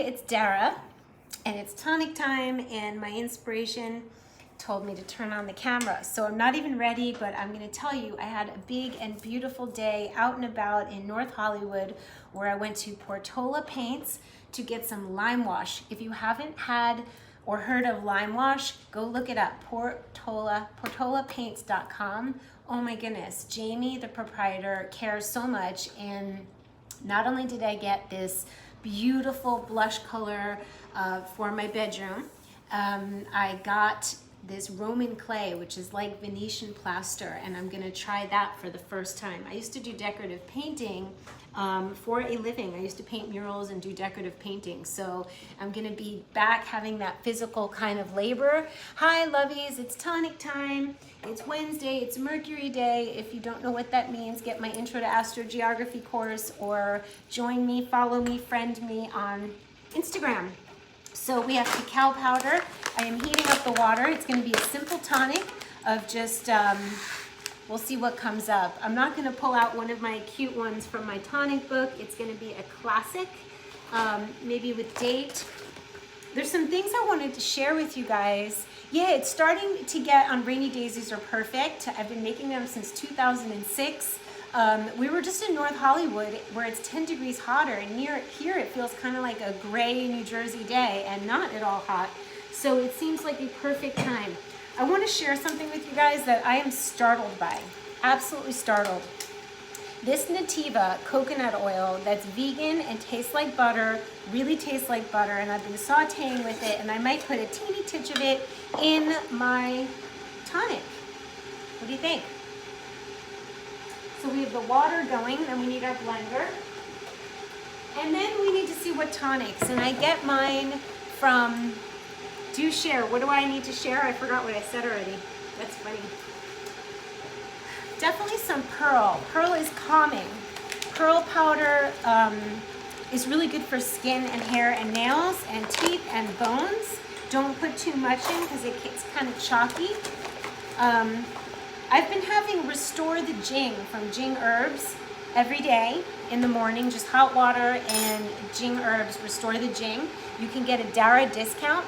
it's Dara, and it's tonic time, and my inspiration told me to turn on the camera. So I'm not even ready, but I'm gonna tell you, I had a big and beautiful day out and about in North Hollywood, where I went to Portola Paints to get some lime wash. If you haven't had or heard of lime wash, go look it up, portolapaints.com. Oh my goodness, Jamie, the proprietor, cares so much, and not only did I get this beautiful blush color for my bedroom, I got this Roman clay, which is like Venetian plaster, and I'm gonna try that for the first time. I used to do decorative painting for a living. I used to paint murals and do decorative painting, so I'm gonna be back having that physical kind of labor. Hi lovies, it's tonic time. It's Wednesday, it's Mercury Day. If you don't know what that means, get my Intro to Astrogeography course or join me, follow me, friend me on Instagram. So we have cacao powder. I am heating up the water. It's gonna be a simple tonic of just, we'll see what comes up. I'm not gonna pull out one of my cute ones from my tonic book. It's gonna be a classic, maybe with date. There's some things I wanted to share with you guys. Yeah, it's starting to get on rainy days. These are perfect. I've been making them since 2006. We were just in North Hollywood where it's 10 degrees hotter, and here it feels kind of like a gray New Jersey day and not at all hot. So it seems like a perfect time. I want to share something with you guys that I am startled by, absolutely startled. This Nativa coconut oil that's vegan and tastes like butter, really tastes like butter, and I've been sauteing with it, and I might put a teeny titch of it in my tonic. What do you think? So we have the water going, then we need our blender. And then we need to see what tonics, and I get mine from Do Share. What do I need to share? I forgot what I said already. That's funny. Definitely some Pearl. Pearl is calming. Pearl powder is really good for skin and hair and nails and teeth and bones. Don't put too much in because it gets kind of chalky. I've been having Restore the Jing from Jing Herbs every day in the morning, just hot water and Jing Herbs, Restore the Jing. You can get a Dara discount.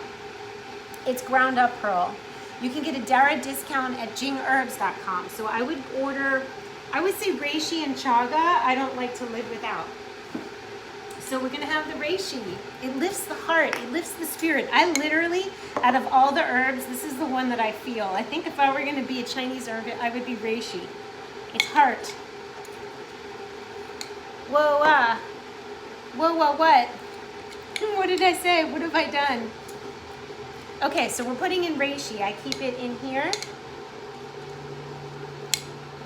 It's ground up pearl. You can get a Dara discount at jingherbs.com. So I would order, I would say reishi and chaga. I don't like to live without. So we're gonna have the reishi. It lifts the heart, it lifts the spirit. I literally, out of all the herbs, this is the one that I feel. I think if I were gonna be a Chinese herb, I would be reishi. It's heart. Whoa, what? What did I say? What have I done? Okay, so we're putting in reishi. I keep it in here.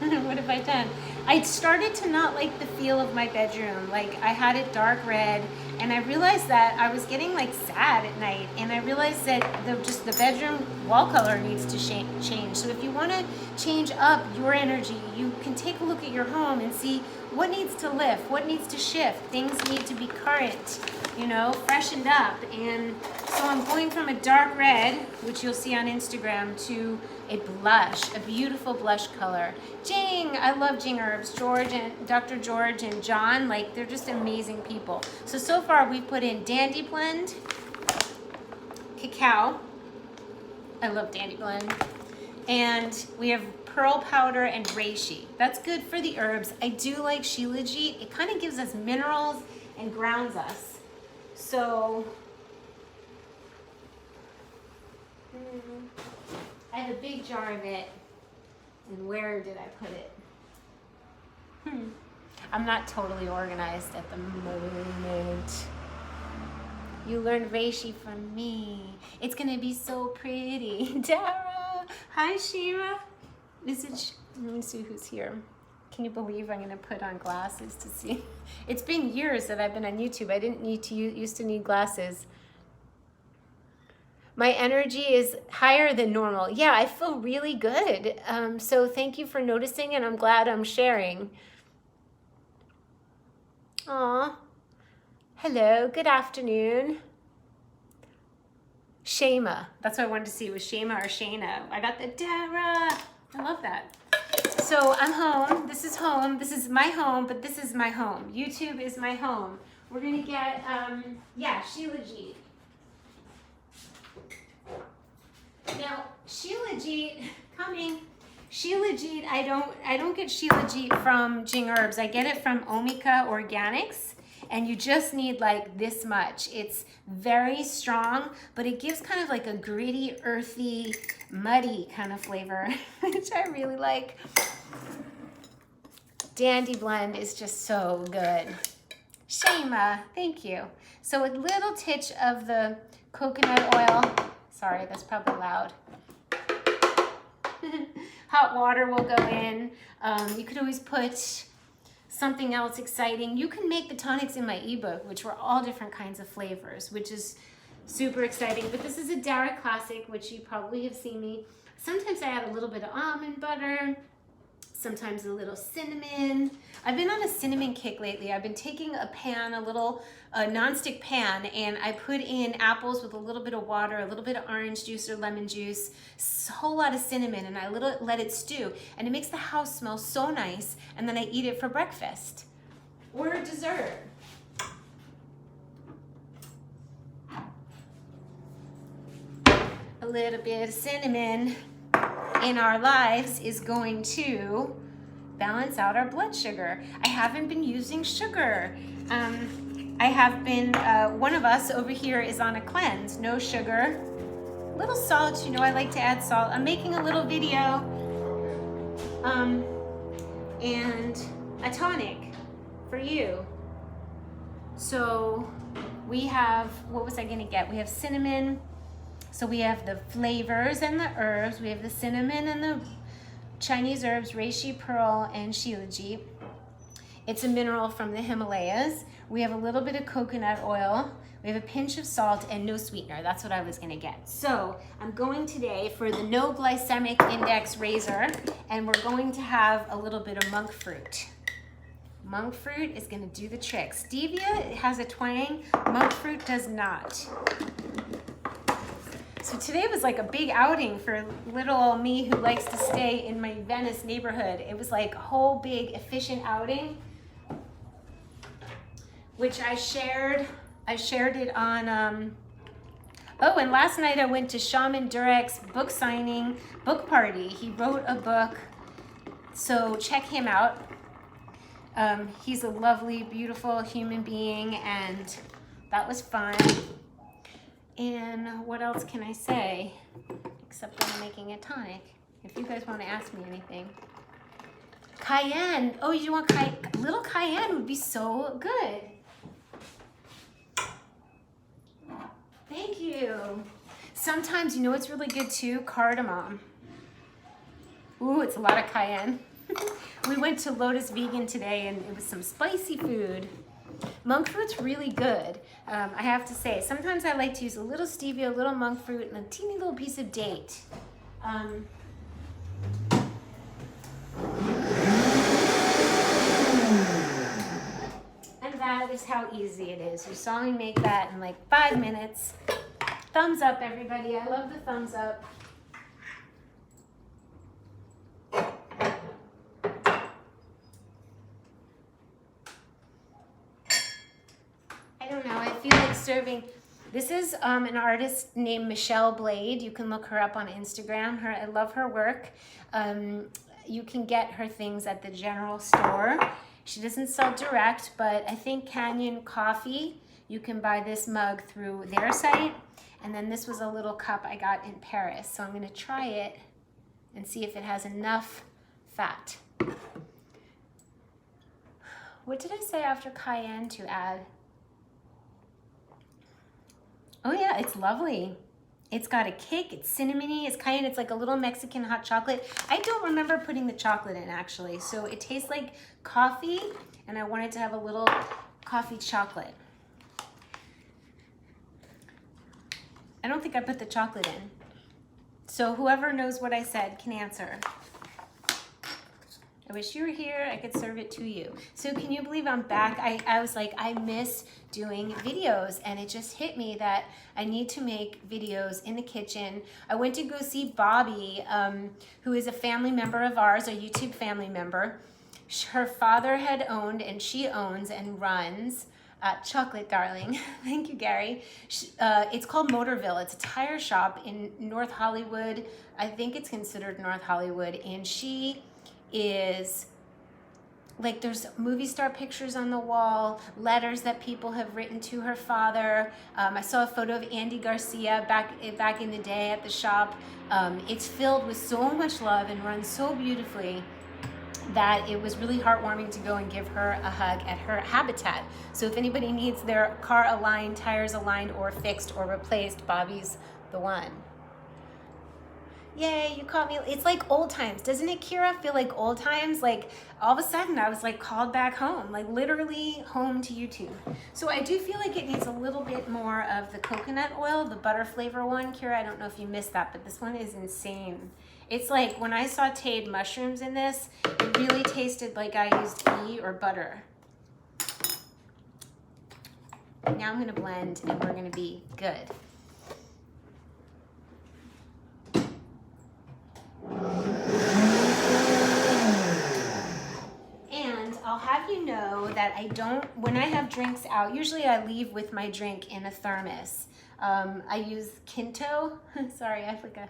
What have I done? I started to not like the feel of my bedroom. Like, I had it dark red, and I realized that I was getting like sad at night, and I realized that the bedroom wall color needs to change. So if you want to change up your energy, you can take a look at your home and see what needs to lift, what needs to shift. Things need to be current, you know, freshened up. And so I'm going from a dark red, which you'll see on Instagram, to a blush, a beautiful blush color. Jing, I love Jing Herbs. George and Dr. George and John, like, they're just amazing people. So far we've put in Dandy Blend, cacao, I love Dandy Blend, and we have Pearl powder and reishi. That's good for the herbs. I do like shilajit. It kind of gives us minerals and grounds us. So, I have a big jar of it. And where did I put it? I'm not totally organized at the moment. You learned reishi from me. It's gonna be so pretty. Dara! Hi, Shira. Let me see who's here. Can you believe I'm gonna put on glasses to see? It's been years that I've been on YouTube. I didn't used to need glasses. My energy is higher than normal. Yeah, I feel really good. So thank you for noticing, and I'm glad I'm sharing. Aw. Hello, good afternoon. Shema. That's what I wanted to see, was Shema or Shayna. I got the Dara. I love that. So I'm home. This is home. This is my home, but this is my home. YouTube is my home. We're gonna get, yeah, Shilajit. Now, Shilajit, coming. Shilajit, I don't get Shilajit from Jing Herbs. I get it from Omika Organics, and you just need like this much. It's very strong, but it gives kind of like a gritty, earthy, muddy kind of flavor, which I really like. Dandy Blend is just so good. Shema, thank you. So a little titch of the coconut oil. Sorry, that's probably loud. Hot water will go in. You could always put something else exciting. You can make the tonics in my ebook, which were all different kinds of flavors, which is super exciting. But this is a Dara classic, which you probably have seen me. Sometimes I add a little bit of almond butter, sometimes a little cinnamon. I've been on a cinnamon kick lately. I've been taking a pan, a nonstick pan, and I put in apples with a little bit of water, a little bit of orange juice or lemon juice, a whole lot of cinnamon, and I let it stew. And it makes the house smell so nice, and then I eat it for breakfast or dessert. A little bit of cinnamon in our lives is going to balance out our blood sugar. I haven't been using sugar. I have been, one of us over here is on a cleanse, no sugar. Little salt, you know I like to add salt. I'm making a little video, and a tonic for you. So we have, what was I gonna get? We have cinnamon. So we have the flavors and the herbs. We have the cinnamon and the Chinese herbs, reishi, pearl, and shilajit. It's a mineral from the Himalayas. We have a little bit of coconut oil. We have a pinch of salt and no sweetener. That's what I was gonna get. So I'm going today for the no glycemic index razor, and we're going to have a little bit of monk fruit. Monk fruit is gonna do the trick. Stevia has a twang, monk fruit does not. So today was like a big outing for little old me who likes to stay in my Venice neighborhood. It was like a whole big efficient outing, which I shared it on, oh, and last night I went to Shaman Durek's book signing, book party. He wrote a book, so check him out. He's a lovely, beautiful human being, and that was fun. And what else can I say? Except that I'm making a tonic. If you guys want to ask me anything. Cayenne. Oh, you want cayenne? Little cayenne would be so good. Thank you. Sometimes, you know what's really good too? Cardamom. Ooh, it's a lot of cayenne. We went to Lotus Vegan today, and it was some spicy food. Monk fruit's really good. I have to say, sometimes I like to use a little stevia, a little monk fruit, and a teeny little piece of date. And that is how easy it is. You saw me make that in like 5 minutes. Thumbs up, everybody. I love the thumbs up. Serving. This is an artist named Michelle Blade. You can look her up on Instagram. I love her work. You can get her things at the general store. She doesn't sell direct, but I think Canyon Coffee, you can buy this mug through their site. And then this was a little cup I got in Paris. So I'm going to try it and see if it has enough fat. What did I say after cayenne to add? Oh yeah, it's lovely. It's got a kick, it's cinnamony, it's cayenne, it's like a little Mexican hot chocolate. I don't remember putting the chocolate in actually, so it tastes like coffee, and I wanted to have a little coffee chocolate. I don't think I put the chocolate in. So whoever knows what I said can answer. I wish you were here, I could serve it to you. So can you believe I'm back? I was like, I miss doing videos, and it just hit me that I need to make videos in the kitchen. I went to go see Bobby, who is a family member of ours, a YouTube family member. Her father had owned, and she owns and runs Chocolate Darling. Thank you, Gary. It's called Motorville. It's a tire shop in North Hollywood. I think it's considered North Hollywood. And she is like, there's movie star pictures on the wall, letters that people have written to her father. I saw a photo of Andy Garcia back in the day at the shop. It's filled with so much love and runs so beautifully that it was really heartwarming to go and give her a hug at her habitat. So if anybody needs their car aligned, tires aligned, or fixed or replaced, Bobby's the one. Yay, you caught me. It's like old times. Doesn't it, Kira, feel like old times? Like all of a sudden I was like called back home, like literally home to YouTube. So I do feel like it needs a little bit more of the coconut oil, the butter flavor one. Kira, I don't know if you missed that, but this one is insane. It's like when I sauteed mushrooms in this, it really tasted like I used ghee or butter. Now I'm gonna blend and we're gonna be good. And I'll have you know that I don't, when I have drinks out, usually I leave with my drink in a thermos. I use Kinto. Sorry, I forgot.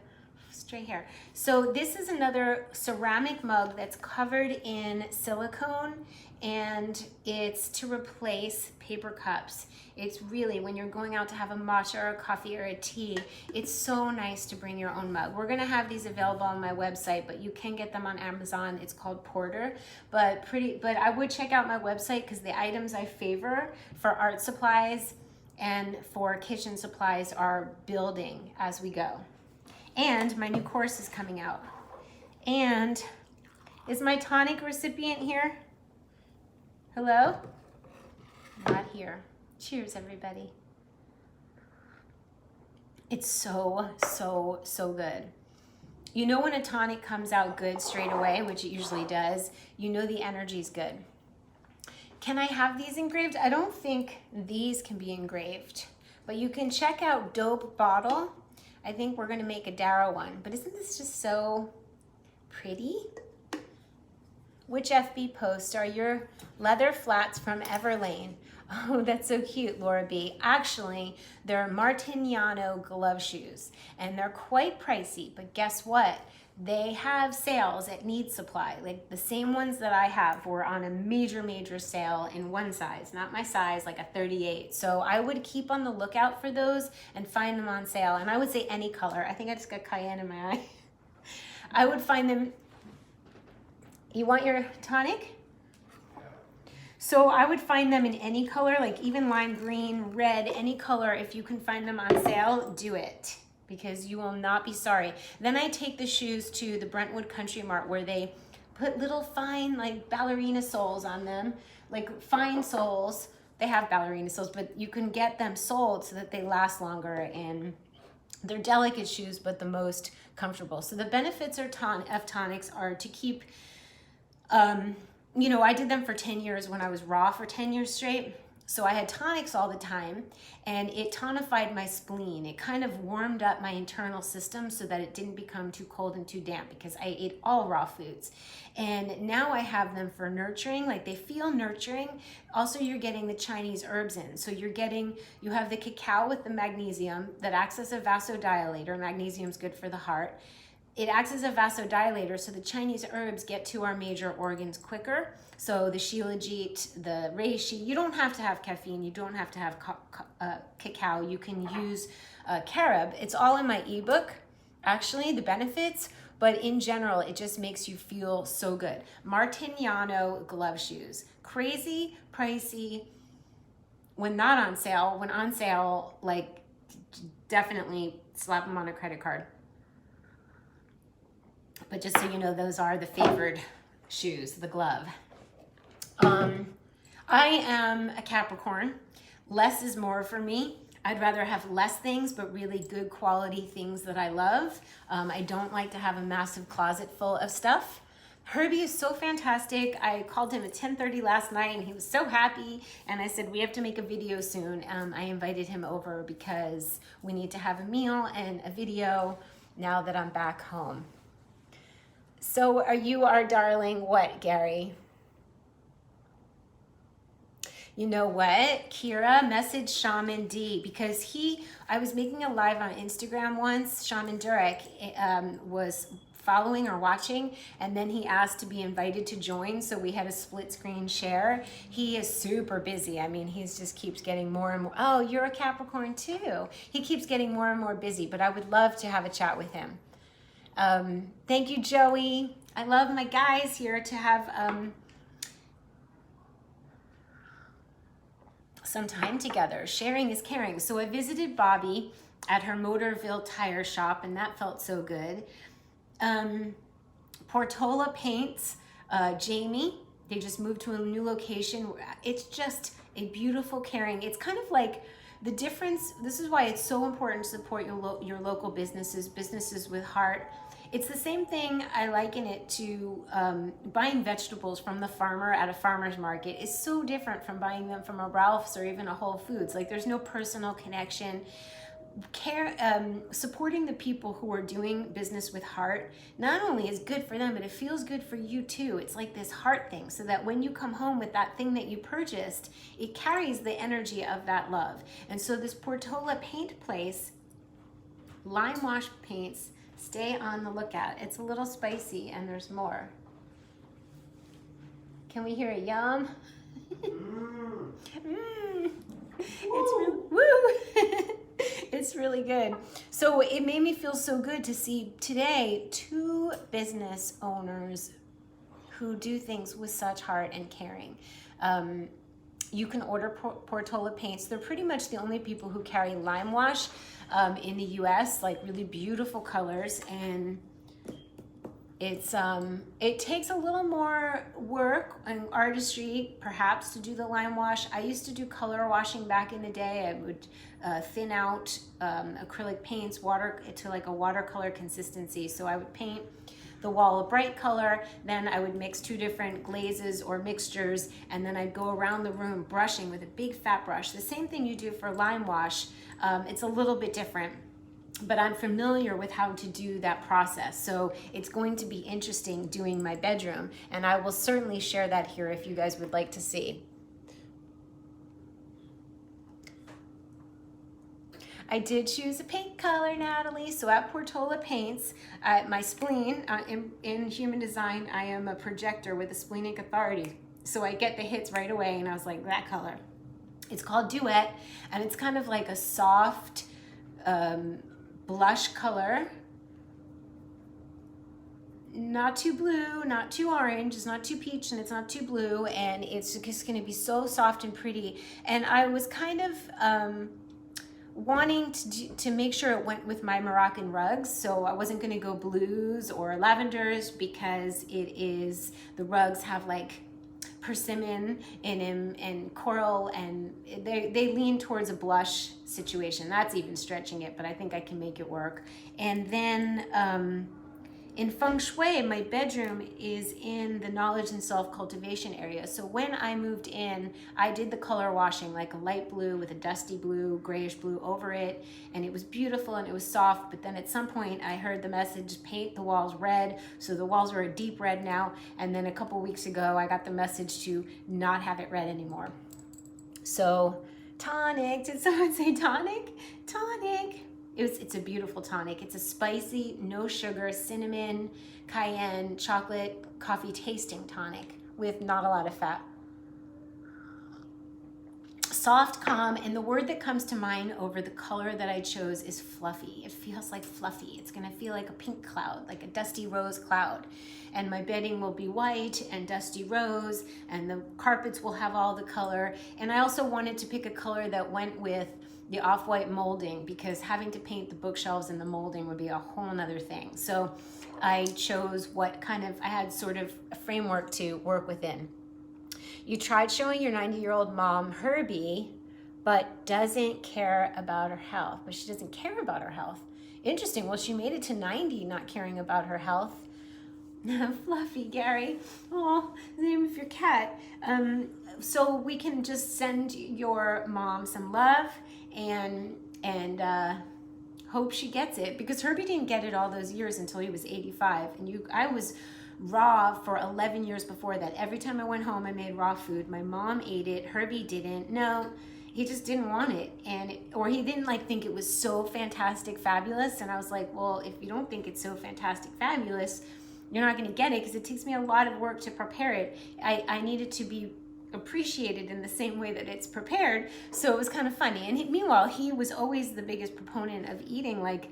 Straight hair. So this is another ceramic mug that's covered in silicone, and it's to replace paper cups. It's really, when you're going out to have a matcha or a coffee or a tea, it's so nice to bring your own mug. We're gonna have these available on my website, but you can get them on Amazon. It's called Porter, but I would check out my website because the items I favor for art supplies and for kitchen supplies are building as we go. And my new course is coming out. And is my tonic recipient here? Hello? Not here. Cheers, everybody. It's so, so, so good. You know when a tonic comes out good straight away, which it usually does, you know the energy's good. Can I have these engraved? I don't think these can be engraved, but you can check out Dope Bottle. I think we're gonna make a Dara one, but isn't this just so pretty? Which FB post are your leather flats from Everlane? Oh, that's so cute, Laura B. Actually, they're Martignano glove shoes, and they're quite pricey, but guess what? They have sales at Need Supply. Like the same ones that I have were on a major, major sale in one size, not my size, like a 38. So I would keep on the lookout for those and find them on sale. And I would say any color. I think I just got cayenne in my eye. I would find them. You want your tonic? So I would find them in any color, like even lime green, red, any color. If you can find them on sale, do it, because you will not be sorry. Then I take the shoes to the Brentwood Country Mart where they put little fine like ballerina soles on them, like fine soles. They have ballerina soles, but you can get them soled so that they last longer, and they're delicate shoes, but the most comfortable. So the benefits of tonics are to keep, you know, I did them for 10 years when I was raw for 10 years straight. So I had tonics all the time, and it tonified my spleen. It kind of warmed up my internal system so that it didn't become too cold and too damp, because I ate all raw foods. And now I have them for nurturing, like they feel nurturing. Also, you're getting the Chinese herbs in. So you have the cacao with the magnesium that acts as a vasodilator. Magnesium's good for the heart. It acts as a vasodilator, so the Chinese herbs get to our major organs quicker. So the shilajit, the reishi, you don't have to have caffeine, you don't have to have cacao, you can use carob. It's all in my ebook, actually, the benefits, but in general, it just makes you feel so good. Martignano glove shoes, crazy, pricey, when not on sale. When on sale, like definitely slap them on a credit card. But just so you know, those are the favored shoes, the glove. I am a Capricorn. Less is more for me. I'd rather have less things, but really good quality things that I love. I don't like to have a massive closet full of stuff. Herbie is so fantastic. I called him at 10:30 last night and he was so happy. And I said, we have to make a video soon. I invited him over because we need to have a meal and a video now that I'm back home. So are you our darling what, Gary? You know what, Kira, message Shaman D, because I was making a live on Instagram once. Shaman Durek was following or watching, and then he asked to be invited to join, so we had a split screen share. He is super busy. I mean, he just keeps getting more and more. Oh, you're a Capricorn too. He keeps getting more and more busy, but I would love to have a chat with him. Thank you, Joey. I love my guys here to have some time together. Sharing is caring. So I visited Bobby at her Motorville tire shop, and that felt so good. Portola Paints, Jamie, they just moved to a new location. It's just a beautiful, caring. It's kind of like the difference. This is why it's so important to support your local businesses with heart. It's the same thing. I liken it to buying vegetables from the farmer at a farmer's market is so different from buying them from a Ralph's or even a Whole Foods. Like, there's no personal connection. Supporting the people who are doing business with heart not only is good for them, but it feels good for you too. It's like this heart thing, so that when you come home with that thing that you purchased, it carries the energy of that love. And so this Portola paint place, lime wash paints, stay on the lookout. It's a little spicy and there's more. Can we hear a yum? It's really, woo! It's really good. So it made me feel so good to see today 2 business owners who do things with such heart and caring. You can order Portola paints. They're pretty much the only people who carry lime wash in the US, like really beautiful colors. And it takes a little more work and artistry perhaps to do the lime wash. I used to do color washing back in the day. I would thin out acrylic paints to like a watercolor consistency. So I would paint the wall a bright color, then I would mix 2 different glazes or mixtures, and then I'd go around the room brushing with a big fat brush. The same thing you do for lime wash. It's a little bit different, but I'm familiar with how to do that process. So it's going to be interesting doing my bedroom, and I will certainly share that here if you guys would like to see. I did choose a paint color, Natalie. So at Portola Paints, my spleen, in human design, I am a projector with a splenic authority. So I get the hits right away, and I was like, that color. It's called Duet, and it's kind of like a soft blush color. Not too blue, not too orange, it's not too peach, and it's not too blue, and it's just gonna be so soft and pretty. And I was kind of wanting to make sure it went with my Moroccan rugs, so I wasn't going to go blues or lavenders, because the rugs have like persimmon in them and coral, and they lean towards a blush situation. That's even stretching it, but I think I can make it work. And then in feng shui, my bedroom is in the knowledge and self-cultivation area. So when I moved in, I did the color washing, like a light blue with a dusty blue, grayish blue over it, and it was beautiful and it was soft. But then at some point I heard the message, paint the walls red. So the walls are a deep red now. And then a couple weeks ago, I got the message to not have it red anymore. So tonic, did someone say tonic? Tonic. It's a beautiful tonic. It's a spicy, no sugar, cinnamon, cayenne, chocolate, coffee tasting tonic with not a lot of fat. Soft, calm, and the word that comes to mind over the color that I chose is fluffy. It feels like fluffy. It's gonna feel like a pink cloud, like a dusty rose cloud. And my bedding will be white and dusty rose, and the carpets will have all the color. And I also wanted to pick a color that went with the off-white molding, because having to paint the bookshelves and the molding would be a whole nother thing. So I chose I had sort of a framework to work within. You tried showing your 90-year-old mom Herbie, but doesn't care about her health. But she doesn't care about her health. Interesting. Well, she made it to 90 not caring about her health. Fluffy, Gary. Oh, the name of your cat. So we can just send your mom some love and hope she gets it, because Herbie didn't get it all those years until he was 85. And I was raw for 11 years before that. Every time I went home, I made raw food. My mom ate it. Herbie didn't. No, he just didn't want it. Or he didn't like think it was so fantastic, fabulous. And I was like, well, if you don't think it's so fantastic, fabulous, you're not going to get it, because it takes me a lot of work to prepare it. I need it to be appreciated in the same way that it's prepared. So it was kind of funny. And meanwhile, he was always the biggest proponent of eating like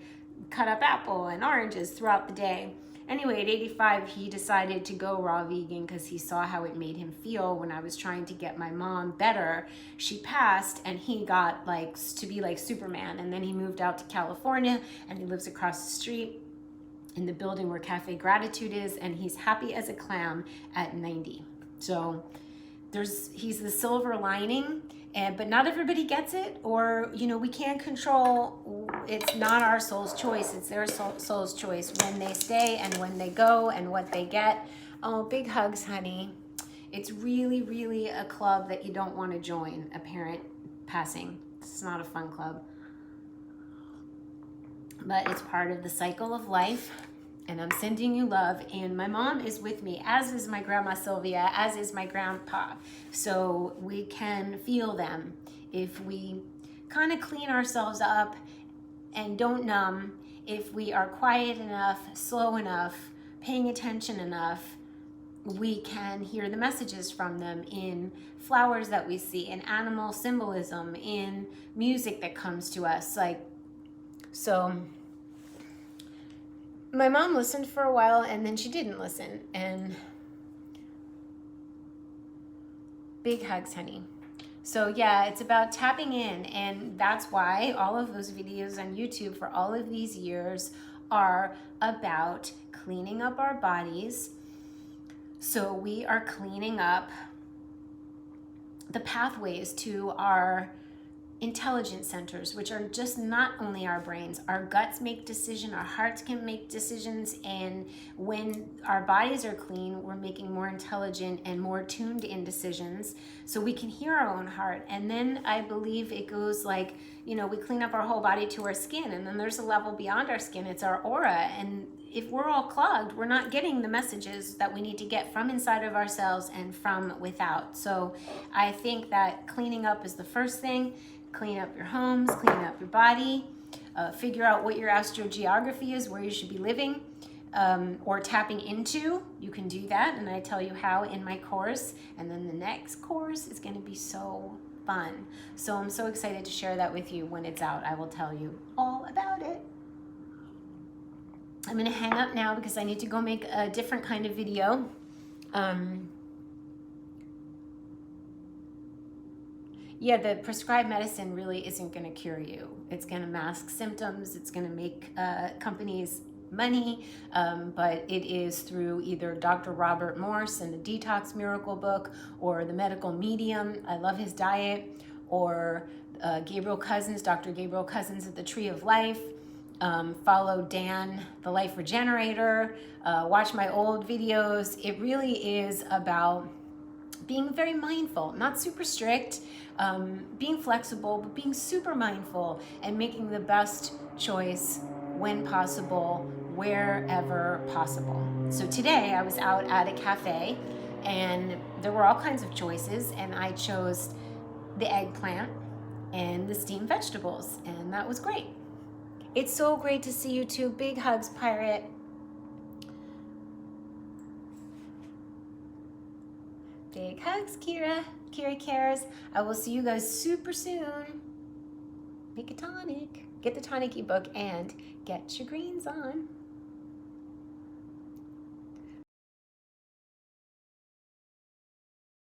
cut up apple and oranges throughout the day. Anyway, at 85, he decided to go raw vegan because he saw how it made him feel when I was trying to get my mom better. She passed and he got like to be like Superman. And then he moved out to California and he lives across the street in the building where Cafe Gratitude is, and he's happy as a clam at 90. So he's the silver lining, but not everybody gets it, or we can't control. It's not our soul's choice, it's their soul's choice when they stay and when they go and what they get. Oh, big hugs, honey. It's really, really a club that you don't want to join, a parent passing. It's not a fun club, but it's part of the cycle of life. And I'm sending you love, and my mom is with me, as is my grandma Sylvia, as is my grandpa. So we can feel them if we kind of clean ourselves up and don't numb. If we are quiet enough, slow enough, paying attention enough, we can hear the messages from them in flowers that we see, in animal symbolism, in music that comes to us. My mom listened for a while and then she didn't listen, and big hugs, honey. So yeah, it's about tapping in, and that's why all of those videos on YouTube for all of these years are about cleaning up our bodies. So we are cleaning up the pathways to our intelligence centers, which are just not only our brains. Our guts make decisions, our hearts can make decisions, and when our bodies are clean, we're making more intelligent and more tuned in decisions, so we can hear our own heart. And then I believe it goes like, we clean up our whole body to our skin, and then there's a level beyond our skin. It's our aura. And if we're all clogged, we're not getting the messages that we need to get from inside of ourselves and from without. So I think that cleaning up is the first thing. Clean up your homes, clean up your body, figure out what your astrogeography is, where you should be living, or tapping into. You can do that, and I tell you how in my course. And then the next course is going to be so fun. So I'm so excited to share that with you. When it's out, I will tell you all about it. I'm going to hang up now because I need to go make a different kind of video. Yeah, the prescribed medicine really isn't going to cure you. It's going to mask symptoms. It's going to make companies money, but it is through either Dr. Robert Morse and the Detox Miracle book, or the Medical Medium. I love his diet, or Gabriel Cousins, Dr. Gabriel Cousins at the Tree of Life. Follow Dan, the Life Regenerator. Watch my old videos. It really is about being very mindful, not super strict, being flexible, but being super mindful and making the best choice when possible, wherever possible. So today I was out at a cafe and there were all kinds of choices, and I chose the eggplant and the steamed vegetables, and that was great. It's so great to see you too. Big hugs, Pirate. Big hugs, Kira. Kira cares. I will see you guys super soon. Make a tonic. Get the tonic ebook and get your greens on.